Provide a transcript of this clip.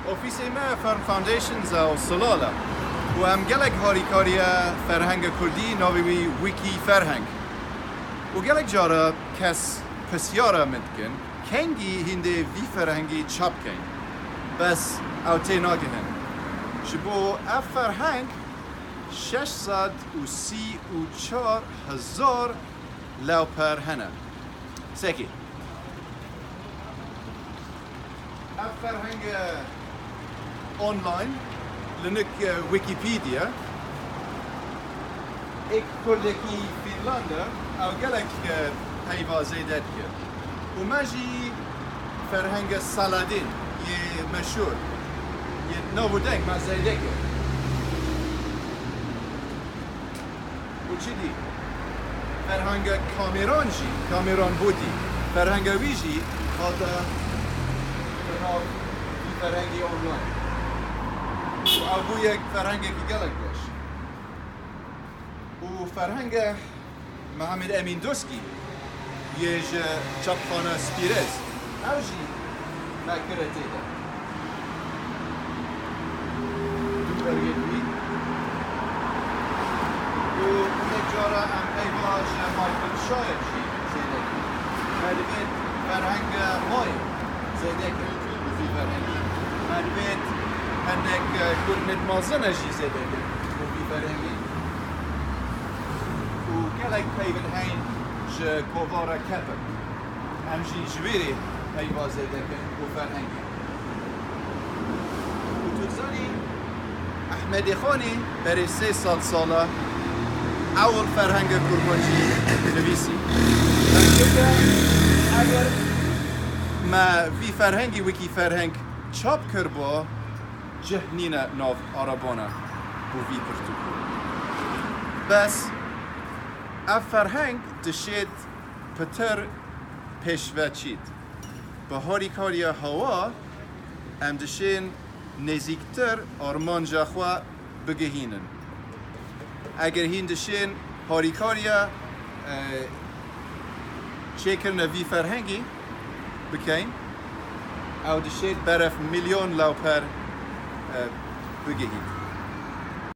ئۆفیسی ما فەرن فاوندیشنز و سڵالە و ئەم گەلێک هاریکاریە فەرهەنگە کوردی ناوی ویکی فەرهەنگ و گەلێک جارە کەس پرسیارە من دکن کەنگی هیندێ وی فەرهەنگی چاپ بکەین بەس ئەو تێ ناگەهێن ji bo ev ferheng 634,000 lewper hene. Seki. Ev ferheng online linik Wikipedia ek kurdeki Finlanda ew gelek heyva zêdet kir. û me jî ferhenga Saladin yê meşhur نابو دنگ من زیده که و چی دی؟ فرهنگ کامیران جی کامیران بودی فرهنگ وی جی خاطر بناب بی فرهنگی آنلاین و او یک فرهنگی که گلک باش و فرهنگ محمد امین دوسکی یه چاپخانه سپیرز او جی مکره تیده و نجارة ام ایواج مایکل شاید جی زیده که مدوید فرهنگ مای زیده که بزی فرهنگی مدوید هندک کرد مازنه جی زیده که بزی فرهنگی و گلک پیون هین جه کووارا کپر هم جی جویری ایواز زیده که و فرهنگی و توزانی احمدی خانی برای 300 ساله اول فرهنگ کرمانچی نویسی. اگر ما وی فرهنگی ویکی فرهنگ چاپ کرد با جهنین ناو عربانه بو وی پرتو. بس اف فرهنگ دشید پتر پیشوه چید. به هاری کاریا هوا ام دشین نزیکتر آرمان جاخوا بگهینن. اگر هین دشین هاریکاریا چیکر نوی فرهنگی بکین او دشید برف میلیون لوپر بگهین